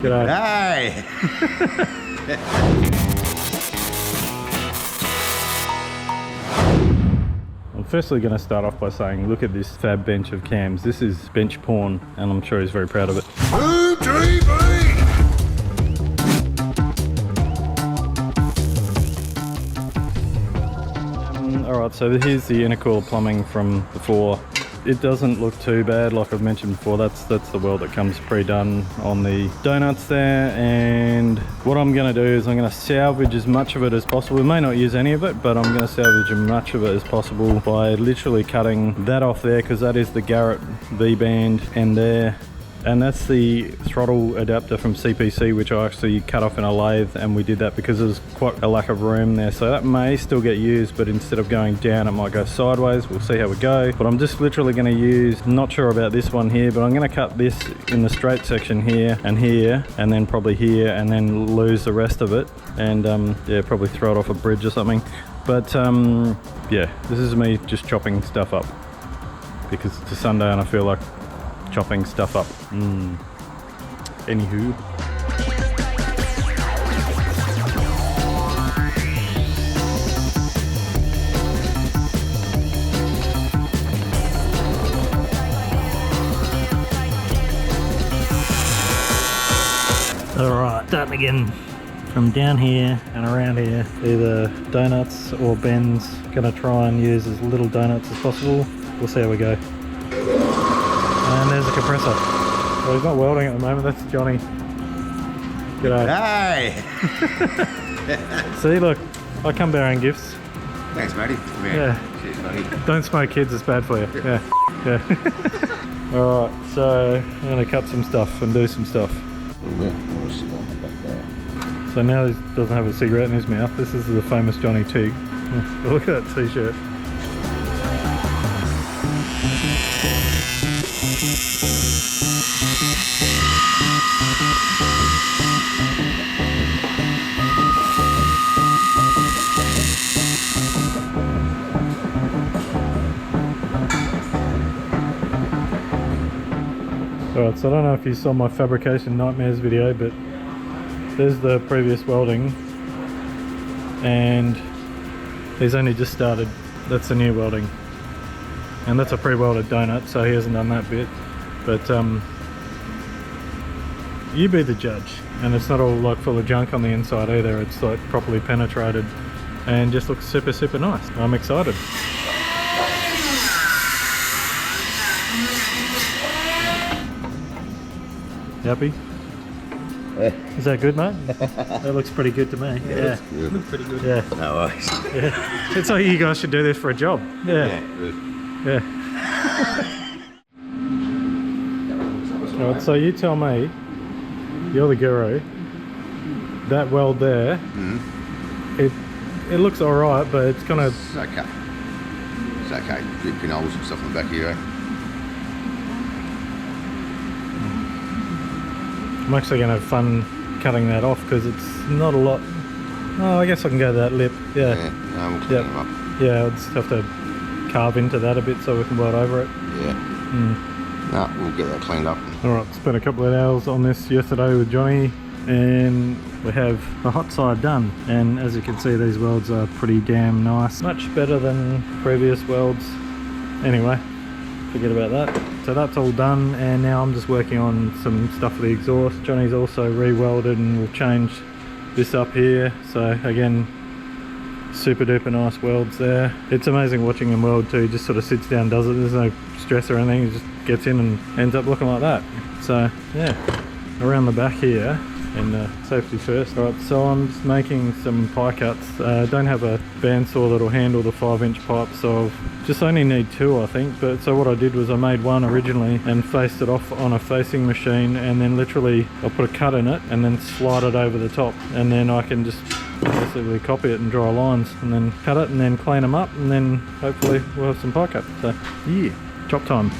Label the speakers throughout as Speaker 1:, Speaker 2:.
Speaker 1: G'day.
Speaker 2: Hey!
Speaker 1: I'm firstly going to start off by saying, look at this fab bench of cams. This is bench porn, and I'm sure he's very proud of it.
Speaker 2: HoonTV!
Speaker 1: Alright, so here's the intercooler plumbing from before. It doesn't look too bad, like I've mentioned before. That's the weld that comes pre-done on the donuts there. And what I'm going to do is I'm going to salvage as much of it as possible. We may not use any of it, but I'm going to salvage as much of it as possible by literally cutting that off there, because that is the Garrett V-band and there. And that's the throttle adapter from CPC, which I actually cut off in a lathe, and we did that because there's quite a lack of room there. So that may still get used, but instead of going down, it might go sideways. We'll see how we go. But I'm just literally going to use, not sure about this one here, but I'm going to cut this in the straight section here, and then probably here, and then lose the rest of it. And yeah, probably throw it off a bridge or something. But yeah, this is me just chopping stuff up because it's a Sunday and I feel like chopping stuff up. Anywho. Alright, starting again from down here and around here. Either donuts or bends. Gonna try and use as little donuts as possible. We'll see how we go. And there's a compressor. Well, he's not welding at the moment. That's Jonny. G'day.
Speaker 2: Hey!
Speaker 1: See, look, I come bearing gifts.
Speaker 2: Thanks, matey.
Speaker 1: Yeah.
Speaker 2: Cheers, buddy.
Speaker 1: Don't smoke, kids. It's bad for you. Yeah. Yeah. All right. So I'm gonna cut some stuff and do some stuff. So now he doesn't have a cigarette in his mouth. This is the famous Jonny Tig. Look at that t-shirt. Alright, so I don't know if you saw my Fabrication Nightmares video, but there's the previous welding, and he's only just started. That's the new welding, and that's a pre-welded donut, so he hasn't done that bit. But you be the judge. And it's not all like full of junk on the inside either. It's like properly penetrated and just looks super, super nice. I'm excited. Happy?
Speaker 2: Yeah.
Speaker 1: Is that good, mate? That looks pretty good to me. Yeah.
Speaker 2: That's good.
Speaker 1: Looks pretty good.
Speaker 2: Yeah. No worries.
Speaker 1: Yeah. It's like you guys should do this for a job. Yeah.
Speaker 2: Yeah, good.
Speaker 1: Yeah. Alright, so you tell me, you're the guru, that weld there, it looks alright, but it's kind of...
Speaker 2: It's okay. It's okay. Few pinholes and stuff on the back here.
Speaker 1: I'm actually going to have fun cutting that off because it's not a lot. Oh, I guess I can go to that lip. Yeah.
Speaker 2: Yeah. No, we'll clean them up.
Speaker 1: Yeah, I'll just have to carve into that a bit so we can weld over it.
Speaker 2: Yeah. No, we'll get that cleaned up.
Speaker 1: Alright, spent a couple of hours on this yesterday with Jonny, and we have the hot side done. And as you can see, these welds are pretty damn nice. Much better than previous welds. Anyway, forget about that. So that's all done, and now I'm just working on some stuff for the exhaust. Jonny's also re-welded, and we'll change this up here. So again, super duper nice welds there. It's amazing watching him weld too. He just sort of sits down, does it. There's no stress or anything. He just gets in and ends up looking like that. So yeah, around the back here, and safety first. Alright, so I'm just making some pie cuts. Don't have a bandsaw that'll handle the 5-inch pipe, so I've just only need 2, I think. But so what I did was I made one originally and faced it off on a facing machine, and then literally I'll put a cut in it and then slide it over the top, and then I can just basically copy it and draw lines and then cut it and then clean them up, and then hopefully we'll have some pie cuts. So yeah, chop time.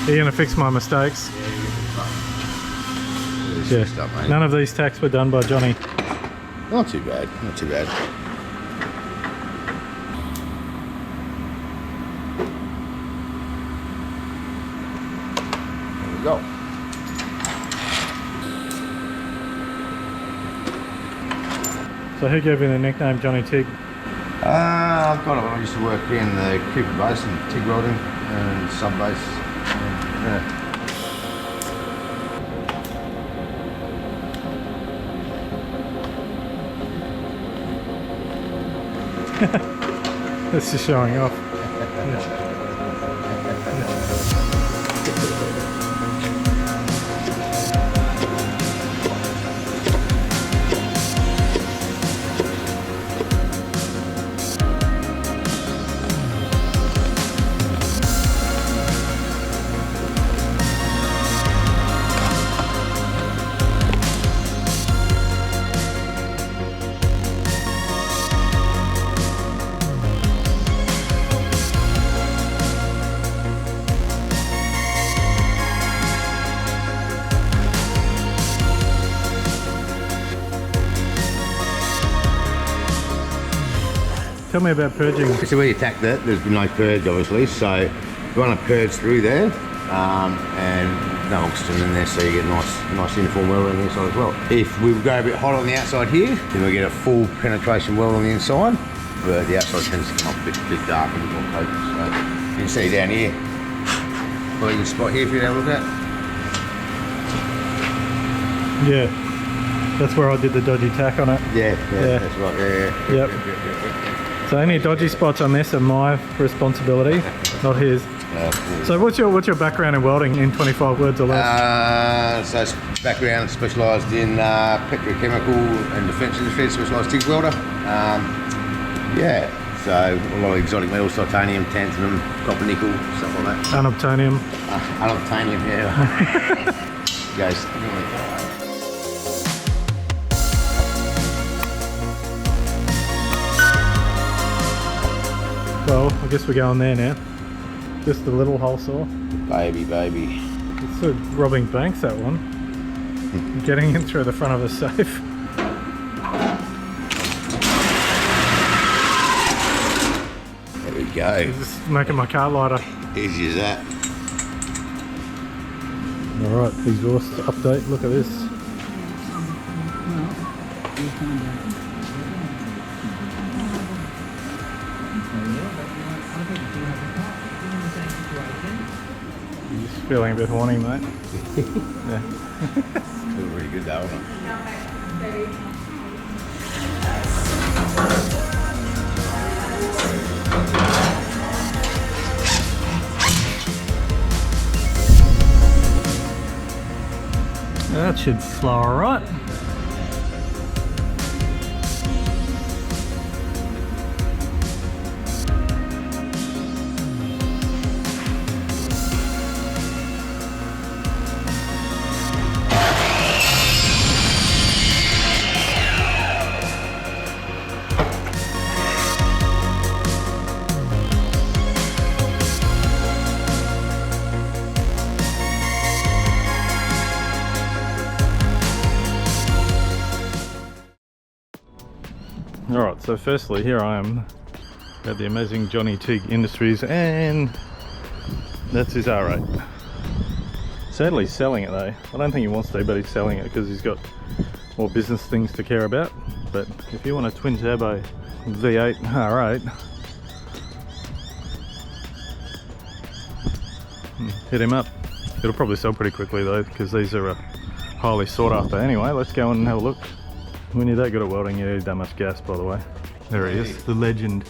Speaker 1: Are you gonna fix my mistakes? Yeah.
Speaker 2: Stuff, mate.
Speaker 1: None of these tacks were done by Jonny.
Speaker 2: Not too bad, not too bad. There we go.
Speaker 1: So who gave you the nickname Jonny Tig?
Speaker 2: I've got it when I used to work in the Cooper base and TIG welding and sub base. Yeah.
Speaker 1: This is showing off. Tell me about purging.
Speaker 2: So where you tack that, there's been no purge obviously, so you want to purge through there and no oxygen in there, so you get nice uniform weld on the inside as well. If we go a bit hot on the outside here, then we get a full penetration weld on the inside, but the outside tends to come up a bit dark and a bit more coated. So you can see down here, well, you can spot here if you have a look at.
Speaker 1: Yeah, that's where I did the dodgy tack on it.
Speaker 2: Yeah, that's right. Yeah.
Speaker 1: Yep. So any dodgy spots on this are my responsibility, not his. So what's your background in welding in 25 words or less?
Speaker 2: So background specialised in petrochemical and defence industry, specialised TIG welder. Yeah, so a lot of exotic metals, titanium, tantalum, copper, nickel, stuff like that.
Speaker 1: Unobtainium.
Speaker 2: Unobtainium, yeah. Goes.
Speaker 1: Well, I guess we're going there now. Just a little hole saw.
Speaker 2: Baby.
Speaker 1: It's sort of robbing banks, that one. Getting in through the front of a safe.
Speaker 2: There we go.
Speaker 1: Just making my car lighter.
Speaker 2: Easy as that.
Speaker 1: Alright, exhaust update, look at this. Just feeling a bit horny, mate. Yeah.
Speaker 2: Feels really good though, isn't it?
Speaker 1: That should flow alright. Alright, so firstly, here I am at the amazing Jonny Tig Industries, and that's his R8. Sadly he's selling it though. I don't think he wants to, but he's selling it because he's got more business things to care about. But if you want a twin turbo V8 R8, hit him up. It'll probably sell pretty quickly though, because these are highly sought after. Anyway, let's go and have a look. When you're that good at welding, you need that much gas, by the way. There he is, the legend.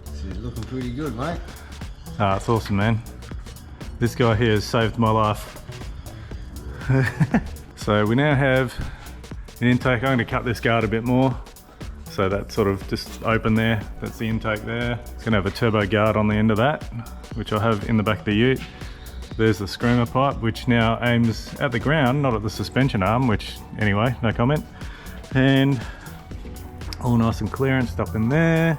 Speaker 2: She's looking pretty good, mate.
Speaker 1: Ah, it's awesome, man. This guy here has saved my life. So we now have an intake. I'm going to cut this guard a bit more. So that's sort of just open there. That's the intake there. It's going to have a turbo guard on the end of that, which I have in the back of the ute. There's the screamer pipe, which now aims at the ground, not at the suspension arm, which, anyway, no comment. And all nice and clear and stuff in there.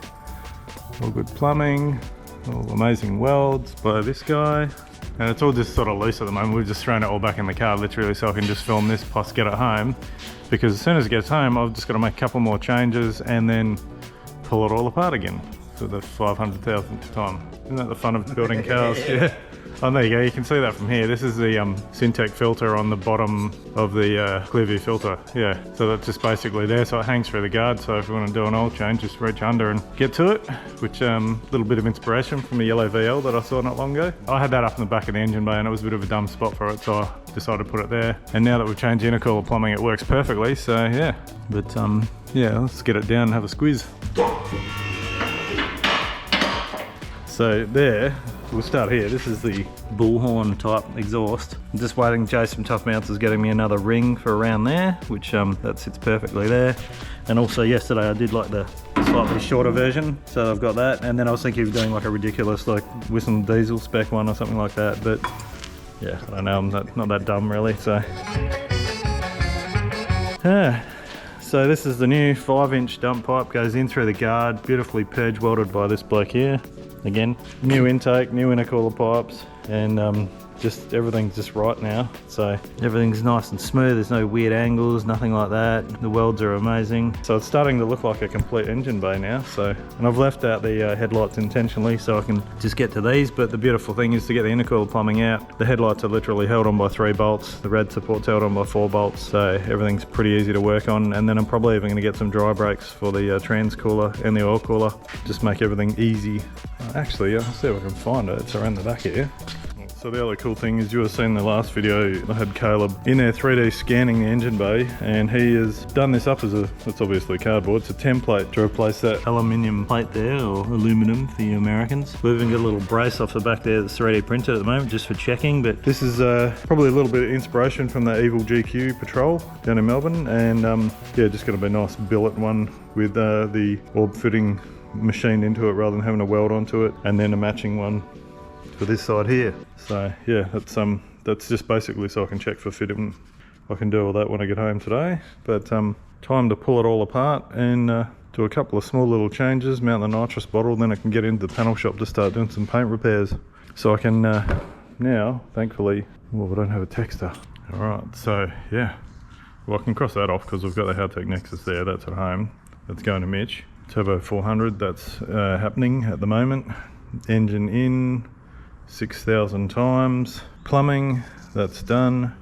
Speaker 1: All good plumbing. All amazing welds by this guy. And it's all just sort of loose at the moment. We've just thrown it all back in the car literally so I can just film this plus get it home. Because as soon as it gets home, I've just got to make a couple more changes and then pull it all apart again for the 500,000th time. Isn't that the fun of building cars? Yeah. Oh, there you go, you can see that from here. This is the Syntec filter on the bottom of the Clearview filter. Yeah, so that's just basically there, so it hangs through the guard, so if you want to do an oil change, just reach under and get to it, which little bit of inspiration from a yellow VL that I saw not long ago. I had that up in the back of the engine bay and it was a bit of a dumb spot for it, so I decided to put it there. And now that we've changed the intercooler plumbing, it works perfectly, so yeah. But yeah, let's get it down and have a squeeze. So there, we'll start here. This is the bullhorn type exhaust. I'm just waiting, Jason Tough Mounts is getting me another ring for around there, which that sits perfectly there. And also yesterday I did like the slightly shorter version, so I've got that. And then I was thinking of doing like a ridiculous like Whistle diesel spec one or something like that, but yeah, I don't know, I'm not that dumb really, so. So this is the new 5-inch dump pipe, goes in through the guard, beautifully purge welded by this bloke here. Again, new intake, new intercooler pipes, and just everything's just right now. So everything's nice and smooth, there's no weird angles, nothing like that. The welds are amazing. So it's starting to look like a complete engine bay now. So, and I've left out the headlights intentionally so I can just get to these, but the beautiful thing is to get the intercooler plumbing out, the headlights are literally held on by 3 bolts, the rad support's held on by 4 bolts, so everything's pretty easy to work on. And then I'm probably even going to get some dry brakes for the trans cooler and the oil cooler, just make everything easy. Actually, I'll see if I can find it, it's around the back here. So the other cool thing is, you were seeing the last video, I had Caleb in there 3D scanning the engine bay, and he has done this up as it's obviously cardboard, it's a template to replace that aluminium plate there, or aluminum for you Americans. We've even got a little brace off the back there that's 3D printed at the moment just for checking, but this is probably a little bit of inspiration from the Evil GQ Patrol down in Melbourne, and yeah, just going to be a nice billet one with the orb fitting machined into it rather than having to weld onto it, and then a matching one for this side here. So yeah, that's just basically so I can check for fitting. I can do all that when I get home today, but time to pull it all apart and do a couple of small little changes, mount the nitrous bottle, then I can get into the panel shop to start doing some paint repairs. So I can now, thankfully, well, I don't have a texter. All right, so yeah, well, I can cross that off because we've got the Haltech Nexus there, that's at home. That's going to Mitch. Turbo 400, that's happening at the moment. Engine in 6,000 times. Plumbing, that's done.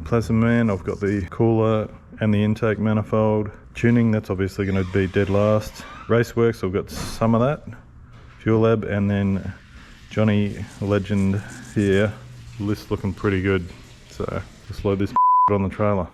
Speaker 1: Plasma Man, I've got the cooler and the intake manifold. Tuning, that's obviously going to be dead last. Raceworks, I've got some of that. Fuel Lab, and then Jonny Legend here. List looking pretty good. So let's load this on the trailer.